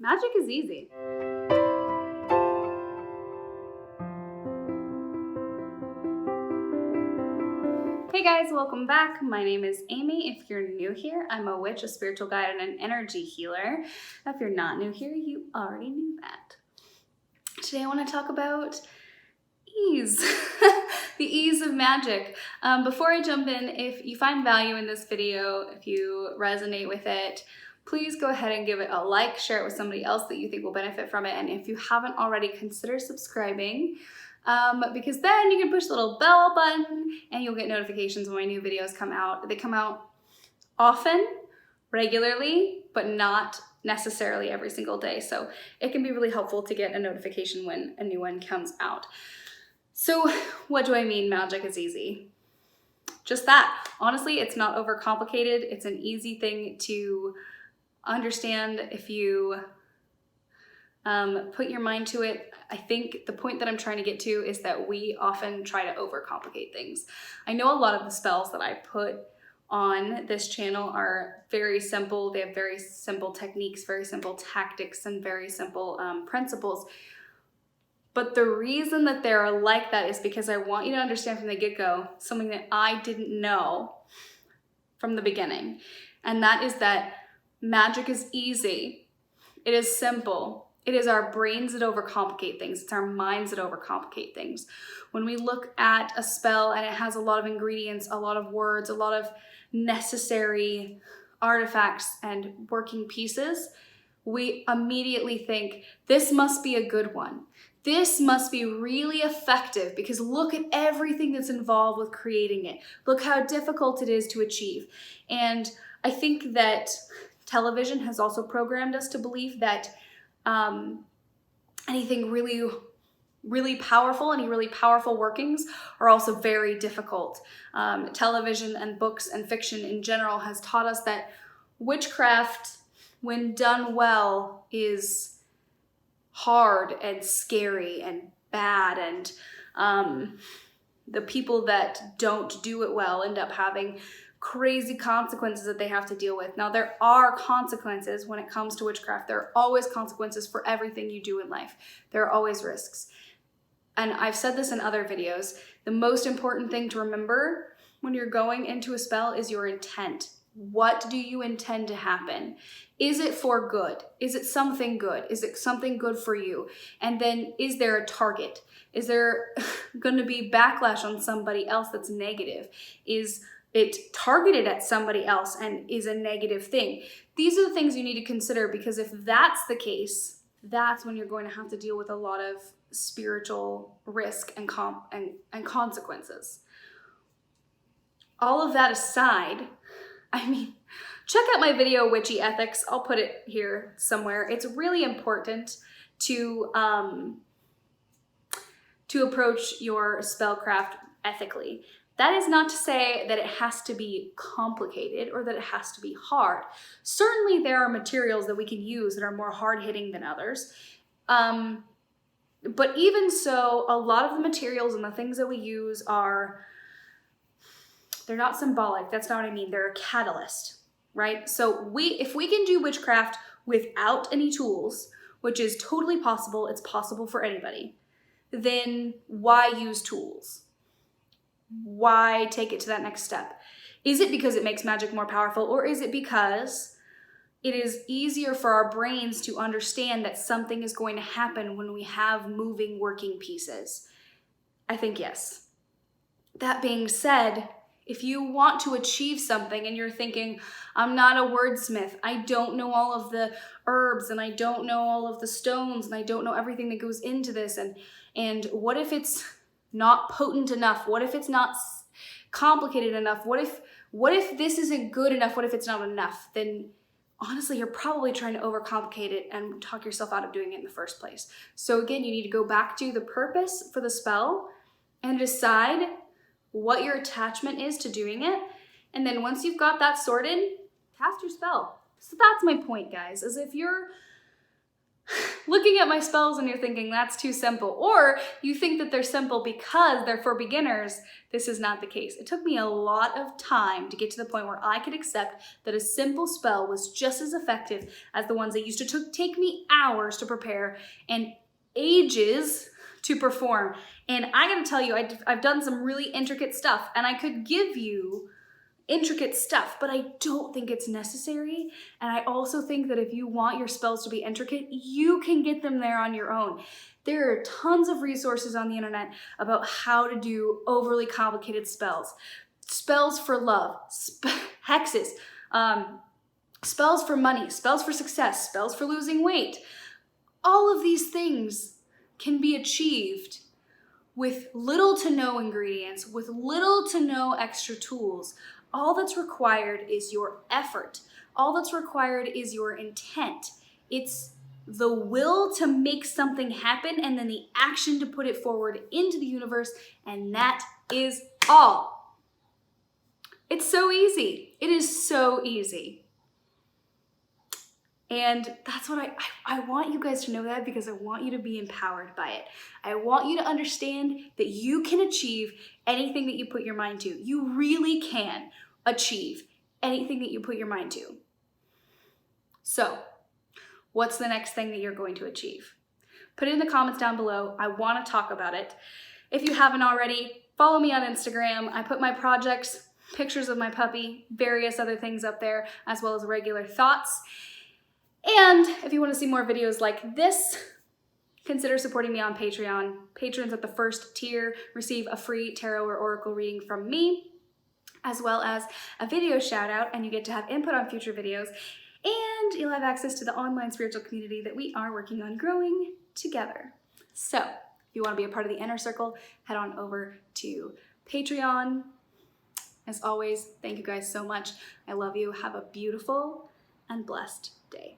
Magic is easy. Hey guys, welcome back. My name is Amy. If you're new here, I'm a witch, a spiritual guide, and an energy healer. If you're not new here, you already knew that. Today I want to talk about ease, the ease of magic. Before I jump in, if you find value in this video, if you resonate with it, please go ahead and give it a like, share it with somebody else that you think will benefit from it. And if you haven't already, consider subscribing because then you can push the little bell button and you'll get notifications when my new videos come out. They come out often, regularly, but not necessarily every single day. So it can be really helpful to get a notification when a new one comes out. So what do I mean magic is easy? Just that. Honestly, it's not overcomplicated. It's an easy thing to understand if you put your mind to it. I think the point that I'm trying to get to is that we often try to overcomplicate things. I know a lot of the spells that I put on this channel are very simple. They have very simple techniques, very simple tactics, and very simple principles. But the reason that they're like that is because I want you to understand from the get-go something that I didn't know from the beginning. And that is that magic is easy. It is simple. It is our brains that overcomplicate things. It's our minds that overcomplicate things. When we look at a spell and it has a lot of ingredients, a lot of words, a lot of necessary artifacts and working pieces, we immediately think, this must be a good one. This must be really effective because look at everything that's involved with creating it. Look how difficult it is to achieve. And I think that television has also programmed us to believe that anything really powerful, any really powerful workings are also very difficult. Television and books and fiction in general has taught us that witchcraft, when done well, is hard and scary and bad, and the people that don't do it well end up having crazy consequences that they have to deal with. Now, there are consequences when it comes to witchcraft. There are always consequences for everything you do in life. There are always risks. And I've said this in other videos. The most important thing to remember when you're going into a spell is your intent. What do you intend to happen? Is it for good? Is it something good? Is it something good for you? And then is there a target? Is there going to be backlash on somebody else that's negative? Is it targeted at somebody else and is a negative thing? These are the things you need to consider, because if that's the case, that's when you're going to have to deal with a lot of spiritual risk and consequences. All of that aside, I mean, check out my video, Witchy Ethics. I'll put it here somewhere. It's really important to approach your spellcraft ethically. That is not to say that it has to be complicated or that it has to be hard. Certainly there are materials that we can use that are more hard-hitting than others. But even so, a lot of the materials and the things that we use they're not symbolic. That's not what I mean. They're a catalyst, right? So if we can do witchcraft without any tools, which is totally possible, it's possible for anybody, then why use tools? Why take it to that next step? Is it because it makes magic more powerful, or is it because it is easier for our brains to understand that something is going to happen when we have moving, working pieces? I think yes. That being said, if you want to achieve something and you're thinking, I'm not a wordsmith, I don't know all of the herbs, and I don't know all of the stones, and I don't know everything that goes into this, and what if it's not potent enough? What if it's not complicated enough? What if this isn't good enough? What if it's not enough? Then honestly, you're probably trying to overcomplicate it and talk yourself out of doing it in the first place. So again, you need to go back to the purpose for the spell and decide what your attachment is to doing it. And then once you've got that sorted, cast your spell. So that's my point, guys, is if you're looking at my spells and you're thinking that's too simple, or you think that they're simple because they're for beginners, this is not the case. It took me a lot of time to get to the point where I could accept that a simple spell was just as effective as the ones that used to take me hours to prepare and ages to perform. And I gotta tell you, I've done some really intricate stuff, and I could give you intricate stuff, but I don't think it's necessary. And I also think that if you want your spells to be intricate, you can get them there on your own. There are tons of resources on the internet about how to do overly complicated spells. Spells for love, hexes, spells for money, spells for success, spells for losing weight. All of these things can be achieved with little to no ingredients, with little to no extra tools. All that's required is your effort. All that's required is your intent. It's the will to make something happen and then the action to put it forward into the universe, and that is all. It's so easy. It is so easy. And that's what I want you guys to know, that because I want you to be empowered by it. I want you to understand that you can achieve anything that you put your mind to. You really can achieve anything that you put your mind to. So, what's the next thing that you're going to achieve? Put it in the comments down below. I want to talk about it. If you haven't already, follow me on Instagram. I put my projects, pictures of my puppy, various other things up there, as well as regular thoughts. And if you want to see more videos like this, consider supporting me on Patreon. Patrons at the first tier receive a free tarot or oracle reading from me, as well as a video shout out, and you get to have input on future videos, and you'll have access to the online spiritual community that we are working on growing together. So if you want to be a part of the inner circle, head on over to Patreon. As always, thank you guys so much. I love you. Have a beautiful and blessed day.